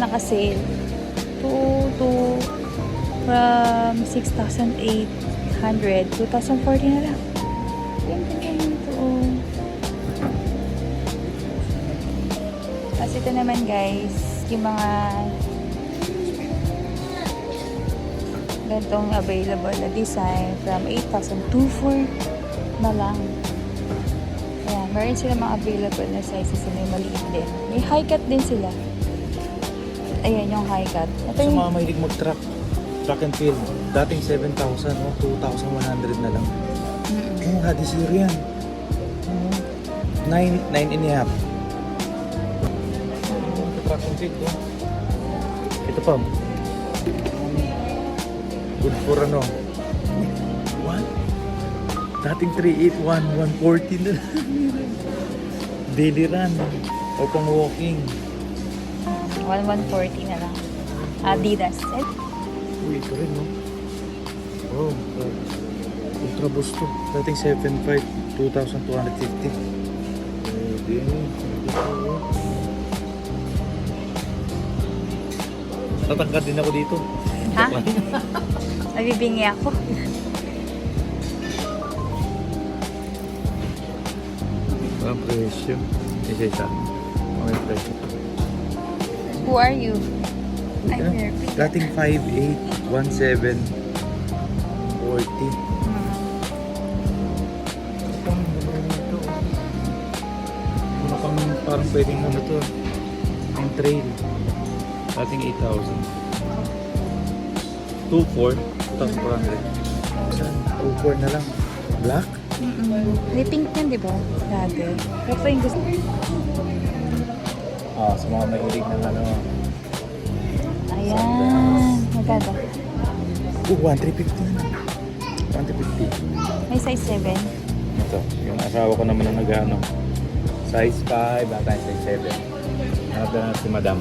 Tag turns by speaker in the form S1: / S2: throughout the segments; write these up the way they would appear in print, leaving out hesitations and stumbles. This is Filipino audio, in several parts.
S1: naka-sale. From 6,800, 2,040 na lang. Yan ito. Tapos ito naman guys, yung mga ganitong available na design from 8,240 na lang. Ayan, meron sila mga available na sizes na may maliit din. May high cut din sila. Ayan yung high cut. Ito
S2: Sa
S1: yung
S2: mga mahilig mag-track and field, dating 7,000, 2,100 na lang. Yung Hadisir yan. 9 and a half. Track and field, oh. Ito pa. Good for ano. What? Dating 381, 140 na lang. Daily run. O pang walking.
S1: 1,140 na lang. Adidas.
S2: Uy, ito rin, no? Oh, Ultra Boost to. Dating 7.5, 2,250. Pwede. Tatangkad din ako dito.
S1: Ha? Nabibingi ako.
S2: Ang presyo. Isa-isa. Okay, presyo.
S1: Who are you? I'm here.
S2: Dating 5.8, 1.7, 40. Ano pang parang pwedeng ano to? Ang trail. Dating 8,000. 2.4, 2,400. 2.4 na lang. Black?
S1: May pink yan, di ba? Dati. Pero pa yung gusto.
S2: Ah, sa mga mahilig ng ano.
S1: Ayan. Maganda.
S2: 1,350 na lang. 1,350.
S1: May size 7.
S2: Ito, yung asawa ko naman ang nag-ano. Size 5, bata yung size 7. Hanap na si madam.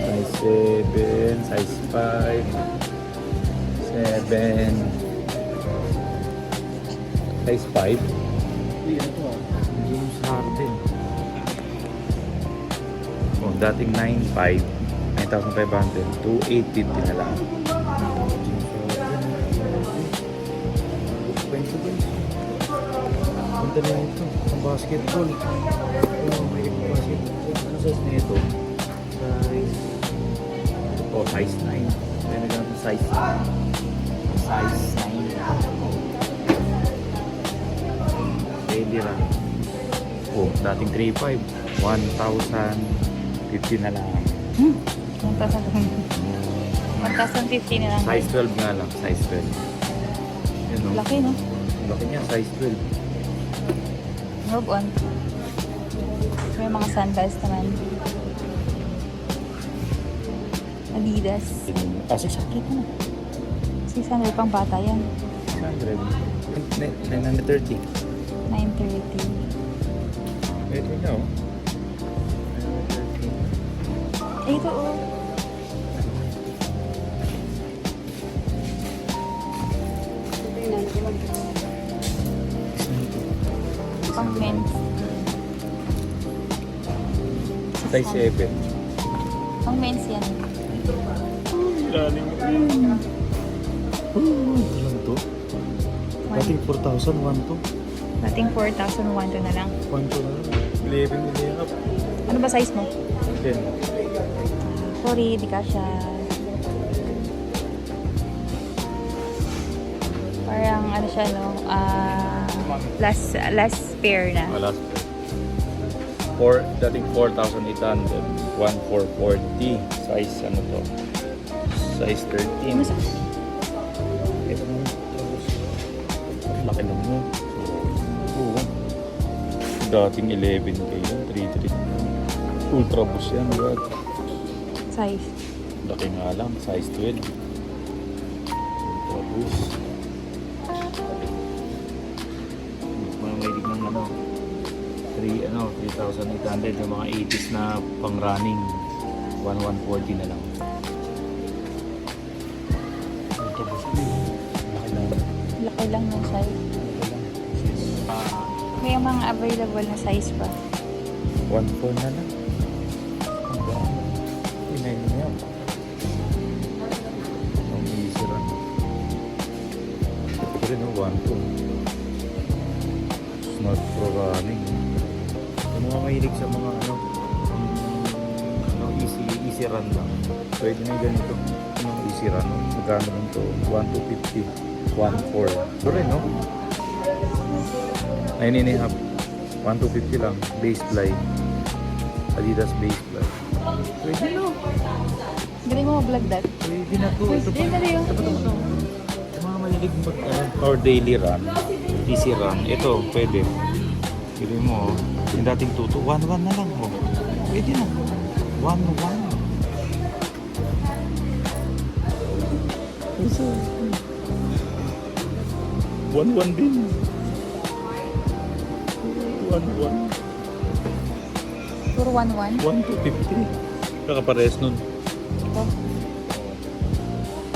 S2: Size 7, size 5, 7, size 5. James Harden. Oh, dating 9,500, 9,500, 2,850 na lang. Ganda na ito, ang basketball. Oh, may basketball. Ano size na ito? Size 9. Kaya nagano size 9. Size 9. Pwede lang. Oh, dating 3,500, 1,050 na lang.
S1: 1,050 na lang.
S2: Size 12 nga lang, size 12. Yan, no?
S1: Laki, no?
S2: Laki niya, size 12.
S1: Move on. May mga sandals naman. Adidas.
S2: 600 na.
S1: 600 pang bata yan.
S2: 600. 930.
S1: 930.
S2: Ito niya, oh. 930.
S1: Ito, oh. Pang men's.
S2: Size 7.
S1: Pang men's yan.
S2: Galing mo. Ito lang to. Dating 4,000, 1 to.
S1: Dating 4,001 to na lang.
S2: 1 to na lang. 11 up.
S1: Ano ba size mo?
S2: 10.
S1: Sorry, di ka siya. Parang ano siya, no? Last pair na.
S2: Last dating 4,800. 1,440. Size ano to? Size 13.
S1: Ano sa...
S2: Ito mo. Laki lang mo. Oo. Dating 11K lang. 3,300. Ultra Boost yan. God.
S1: Size.
S2: Laki nga lang. Size 12. Ultra Boost. Mga mahilig ng ano. 3,800. Yung mga 80s na pang running. 1,140 na lang. Ultra Boost. Laki lang.
S1: Laki lang ng size. May mga available na size pa.
S2: 1,400 na lang. 1.2. Smart Pro running. Yung mga mahilig sa mga easy run lang. Pwede na yung ganito. Yung easy run. Magkano lang to? 1,250. 1.4. Ito rin, no? 9.5. 1,250 lang. Base fly. Adidas base fly. Pwede no?
S1: Galing mo mag-vlog that.
S2: Pwede na to. Ito pa.
S1: Pwede na rin.
S2: Ito. Yung mga mahilig mag or daily run. Easy run. Ito, pwede. Pili mo, yung dating tuto, 1.1 na lang. Oh. Pwede na. 1.1. Puso. 1.1 din. 1.1.
S1: Puro 1-1.
S2: 1,250. Kakapares nun.
S1: Ito.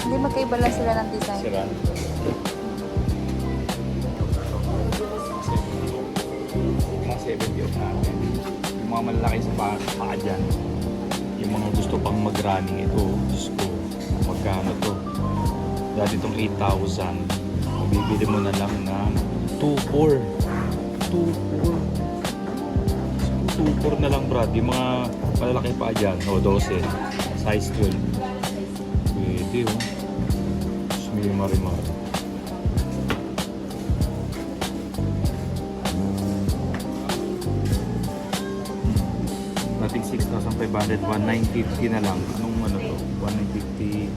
S1: Hindi magkaiba lang sila ng design.
S2: Sira. Mga 70 off natin. Yung mga malalaki sa paa dyan. Yung mga gusto pang mag-running ito. Diyos ko, magkano to? Dati itong 8,000. Mabibili mo na lang ng 2.4. 2.4 na lang, Brad. Yung mga malalaki pa dyan. O, 12. Size 12. Pwede, oh. Tapos may marimar. Dating 6,500, 1,950 na lang. Anong ano to? 1,950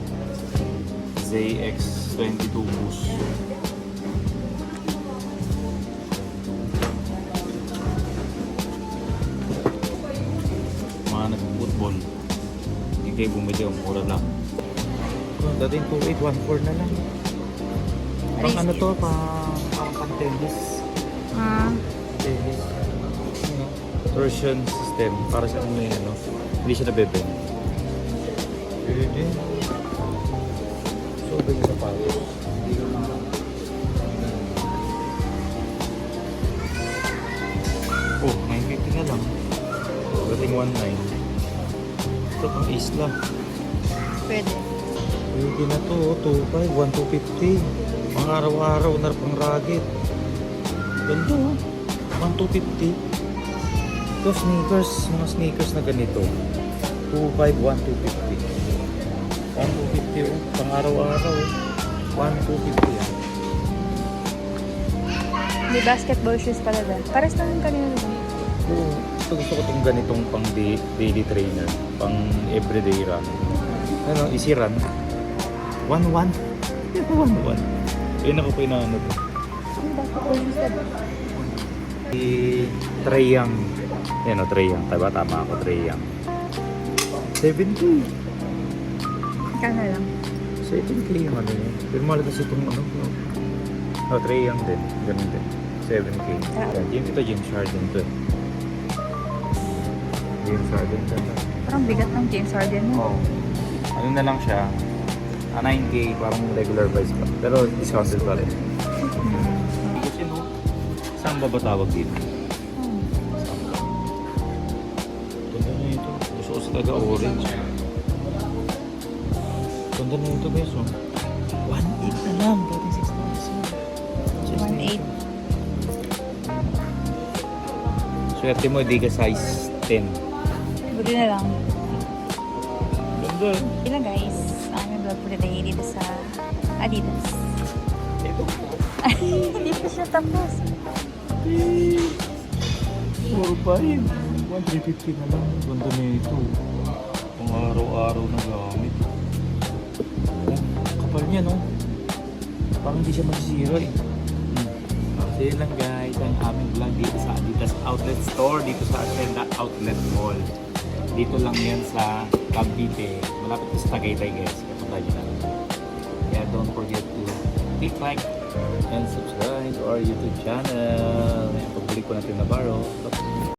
S2: ZX22 Boost. Mga nag-football. Hindi kayo bumili, ang mura lang. Dating 2,814 na lang. Pang ano to? Pang tennis. Tennis. Torsion system para sa may ano, hindi siya nabebe. Pwede. So, bigyan sa palo. Oh, 950 na lang. Dating 19. Ito pang isla.
S1: Pwede.
S2: Pwede na to, 2.5, 1,250. Pang araw-araw na pang racket. Ganda, 1,250. Ito sneakers, mga sneakers na ganito. 2.5, 1,250. 1,250 oh. Pang araw-araw. 1,250 yan.
S1: May basketball shoes pala dyan. Pares na yung kanina dun.
S2: Oo. Gusto ko itong ganitong pang daily trainer. Pang everyday run. Ano, easy run. 1.1. 1.1. Yun ako pa inaano to.
S1: Yung basketball shoes na dun.
S2: Treyang. Yan o, Treyang. Tama ako, Treyang. 7K.
S1: Kano lang.
S2: 7K yung ano yun. Pero mahal kasi itong ano. Oh, Treyang din. Ganun din. 7K. Yan, ito James Harden to. James Harden to.
S1: Parang bigat ng James Harden mo.
S2: Oh. Ano na lang siya. 9K, parang regular price pa. Pero discounted pa rin. Kasi no, saan ba tawag dito? Ganda na ito. Gusto ko talaga orange. Ganda na ito guys. 1.8 na lang. Dating 6,000.
S1: 1.8.
S2: Swerte mo, di ka size 10.
S1: Buti na lang.
S2: Ganda.
S1: Yun lang guys. Ang vlog for today dito sa Adidas.
S2: Ito.
S1: Hindi pa siya tapos.
S2: 4.5. 1,350 na lang. Ganda na ito. Pang araw-araw na gamit. Kapal niya, no? Parang hindi siya masisira eh. So yun lang guys, ang aming vlog dito sa Adidas Outlet Store, dito sa Hacienda Outlet Mall. Dito lang yan sa Cavite. Malapit po sa Tagaytay guys. Kapunta nyo na. Kaya don't forget to click like and subscribe to our YouTube channel. Pagbalik po natin na baro.